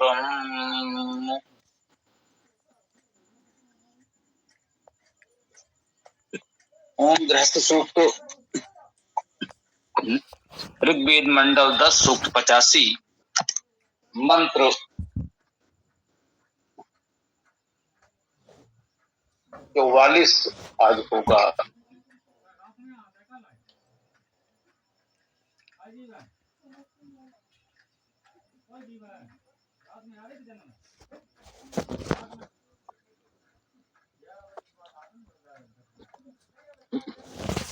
मंत्रम्। ओम गृहस्थ सूक्त ऋग्वेद मंडल 10 सूक्त 85 मंत्र 44 आज होगा।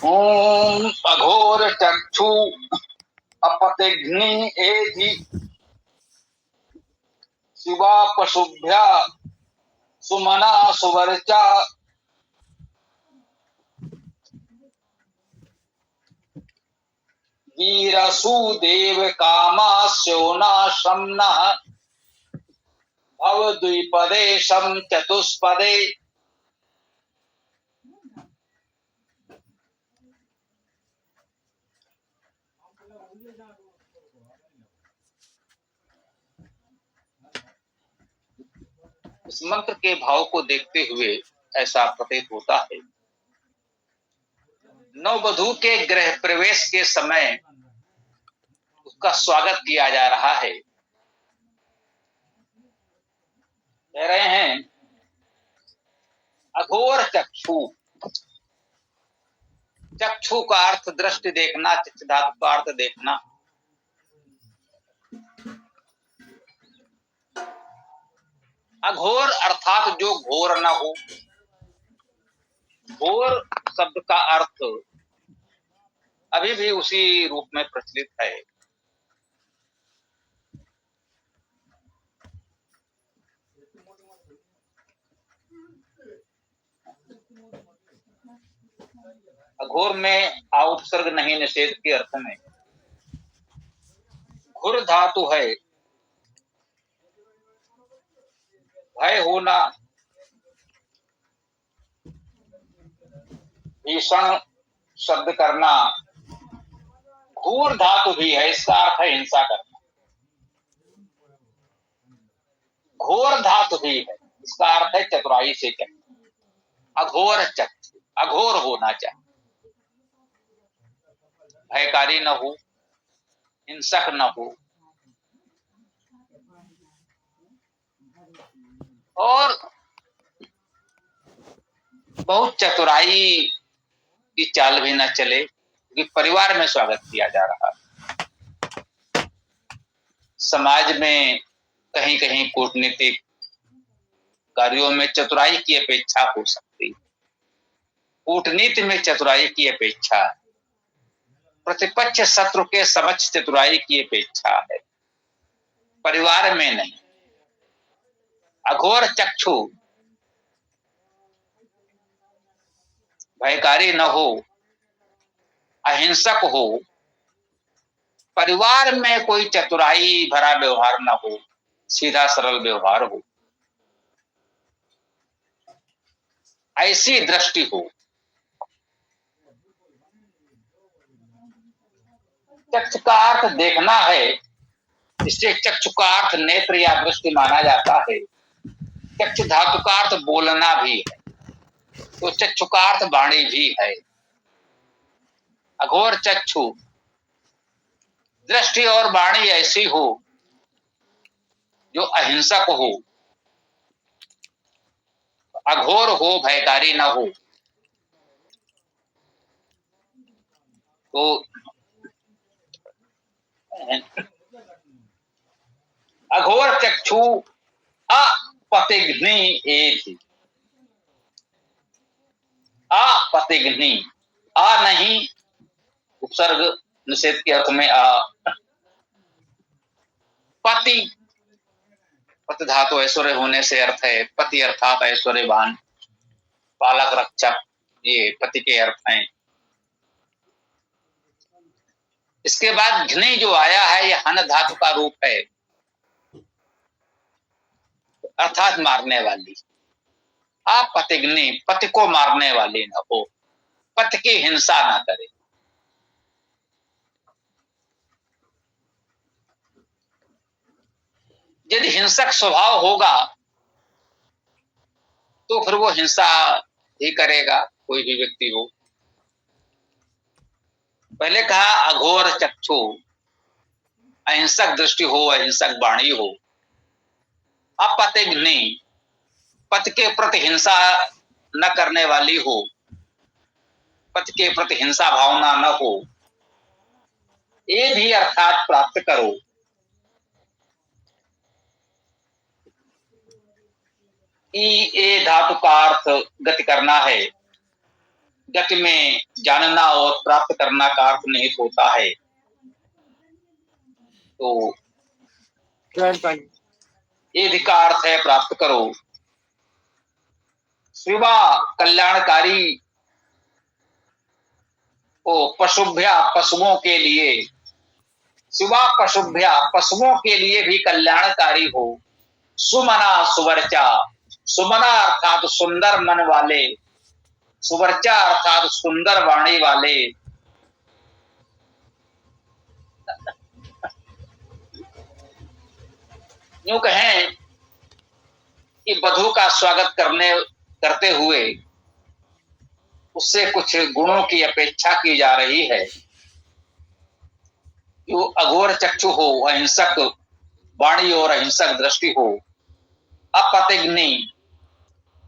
ओम अघोर चक्षु अपतिघ्नि एधि शिवा पशुभ्या सुमना सुवर्चा वीरसु देव कामास्योना शम्नः भव द्विपदे शम चतुष्पदे। इस मंत्र के भाव को देखते हुए ऐसा प्रतीत होता है नववधू के गृह प्रवेश के समय उसका स्वागत किया जा रहा है। कह रहे हैं अघोर चक्षु। चक्षु का अर्थ दृष्टि देखना, चित्त धातु का अर्थ देखना। अघोर अर्थात जो घोर न हो। घोर शब्द का अर्थ अभी भी उसी रूप में प्रचलित है। अघोर में उपसर्ग नहीं, निषेध के अर्थ में। घुर धातु है भय होना, भीषण शब्द करना। घूर धातु भी है, इसका अर्थ है हिंसा करना। घोर धातु भी है, इसका अर्थ है चतुराई से करना। अघोर चक्षु, अघोर होना चाहिए, भयकारी न हो, हिंसक न हो और बहुत चतुराई की चाल भी न चले, क्योंकि परिवार में स्वागत किया जा रहा है। समाज में कहीं कहीं कूटनीतिक कार्यों में चतुराई की अपेक्षा हो सकती है। कूटनीति में चतुराई की अपेक्षा है, प्रतिपक्ष शत्रु के समक्ष चतुराई की अपेक्षा है, परिवार में नहीं। अघोर चक्षु भयकारी न हो, अहिंसक हो, परिवार में कोई चतुराई भरा व्यवहार न हो, सीधा सरल व्यवहार हो, ऐसी दृष्टि हो। चक्षु का अर्थ देखना है, इससे चक्षु का अर्थ नेत्र या दृष्टि माना जाता है। चक्षु धातु का अर्थ बोलना भी है, तो चक्षु का अर्थ वाणी भी है। अघोर चक्षु, दृष्टि और वाणी ऐसी हो जो अहिंसक हो, अघोर हो, भयकारी न हो। तो अघोर चक्षु अपतिघ्नि एधि। अपतिघ्नि, आ नहीं, उपसर्ग निषेध के अर्थ में आ। पति, पति धातु ऐश्वर्य होने से अर्थ है पति, अर्थात ऐश्वर्यवान, पालक, रक्षक, ये पति के अर्थ हैं। इसके बाद घ्नि जो आया है, यह हन धातु का रूप है, अर्थात मारने वाली। अपतिघ्नि, पति को मारने वाली न हो, पति की हिंसा न करे। यदि हिंसक स्वभाव होगा तो फिर वो हिंसा ही करेगा, कोई भी व्यक्ति हो। पहले कहा अघोर चक्षु, अहिंसक दृष्टि हो, अहिंसक वाणी हो, अपतिग्नि, पति के प्रति हिंसा न करने वाली हो, पति के प्रति हिंसा भावना न हो, ये भी अर्थात प्राप्त करो। ए धातु का अर्थ गति करना है। गति में जानना और प्राप्त करना का अर्थ निहित होता है। तो ये का अर्थ है प्राप्त करो। शिवा कल्याणकारी पशुभ्या, पशुओं के लिए, शिवा पशुभ्या, पशुओं के लिए भी कल्याणकारी हो। सुमना सुवर्चा, सुमना अर्थात सुंदर मन वाले, सुवर्चा अर्थात सुंदर वाणी वाले। यूं कहें कि वधू का स्वागत करते हुए उससे कुछ गुणों की अपेक्षा की जा रही है। जो अघोर चक्षु हो, अहिंसक वाणी और अहिंसक दृष्टि हो, अपतिग्नि,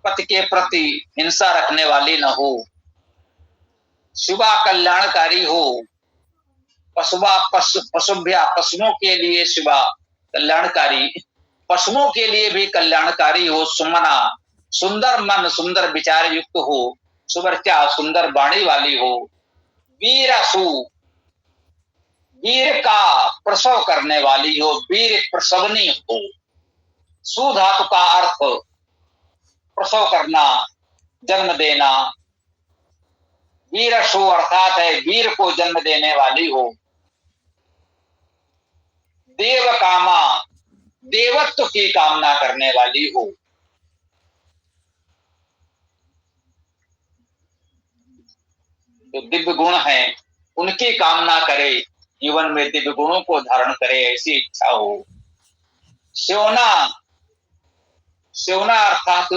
पति के प्रति हिंसा रखने वाली न हो, शिवा कल्याणकारी हो, पशुभ्या, पशुओं के लिए शिवा कल्याणकारी, पशुओं के लिए भी कल्याणकारी हो। सुमना, सुंदर मन, सुंदर विचार युक्त हो। सुवर्चा, सुंदर वाणी वाली हो। वीरसु, वीर का प्रसव करने वाली हो, वीर प्रसवनी हो। सु धातु का अर्थ प्रसव करना, जन्म देना। वीरसु अर्थात है वीर को जन्म देने वाली हो। देव कामा, देवत्व की कामना करने वाली हो। जो दिव्य गुण हैं उनकी कामना करे, जीवन में दिव्य गुणों को धारण करे, ऐसी इच्छा हो। सेवना, सेवना अर्थात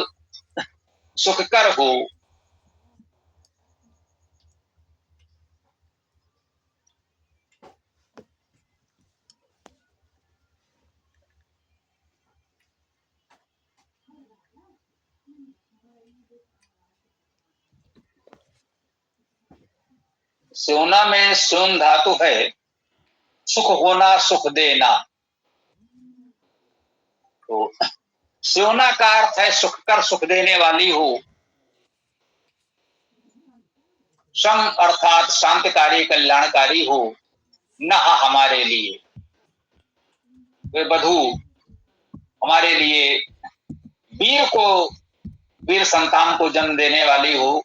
सुखकर हो। सेवना में स्वन धातु है, सुख होना, सुख देना। तो सेवना का अर्थ है सुख कर, सुख देने वाली हो। सम अर्थात शांतिकारी, कल्याणकारी हो। नह हमारे लिए, वे वधू हमारे लिए वीर को, वीर संतान को जन्म देने वाली हो।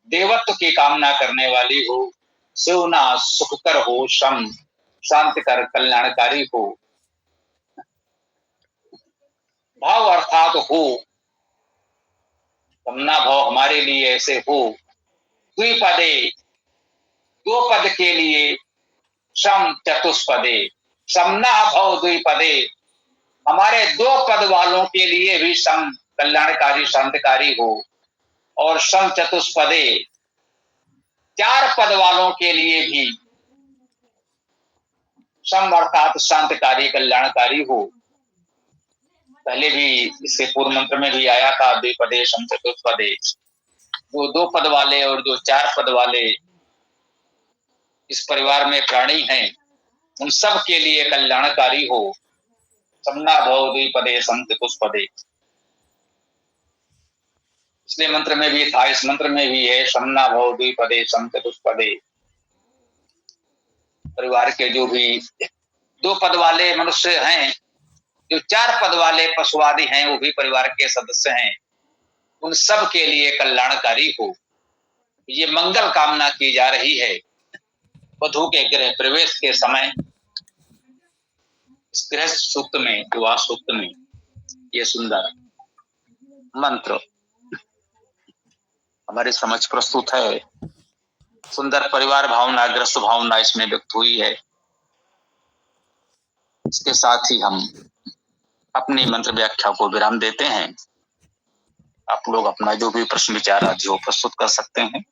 देवत्व की कामना करने वाली हो। सेवना सुखकर हो, शम शांतिकर, कल्याणकारी हो। भाव अर्थात हो, समना भाव हमारे लिए ऐसे हो। द्विपदे, दो पद के लिए। सम चतुष्पदे, समना भव द्विपदे, हमारे दो पद वालों के लिए भी सम कल्याणकारी, शांतिकारी हो। और सम चतुष्पदे, चार पद वालों के लिए भी सम अर्थात शांतिकारी, कल्याणकारी हो। पहले भी इसके पूर्व मंत्र में भी आया था, द्विपदे सम चतुष्पदे। जो दो पद वाले और जो चार पद वाले इस परिवार में प्राणी हैं, उन सब के लिए कल्याणकारी हो। समना भव द्विपदे सम चतुष्पदे। पिछले मंत्र में भी था, इस मंत्र में भी है, समना भव द्विपदे सम चतुष्पदे। परिवार के जो भी दो पद वाले मनुष्य हैं, जो चार पद वाले पशुवादी हैं, वो भी परिवार के सदस्य हैं, उन सब के लिए कल्याणकारी हो। ये मंगल कामना की जा रही है वधू के गृह प्रवेश के समय। इस गृह सूक्त में, विवाह सूक्त में, ये सुंदर मंत्र हमारी समझ प्रस्तुत है। सुंदर परिवार भावना, ग्रस्त भावना इसमें व्यक्त हुई है। इसके साथ ही हम अपनी मंत्र व्याख्या को विराम देते हैं। आप लोग अपना जो भी प्रश्न विचार आज हो प्रस्तुत कर सकते हैं।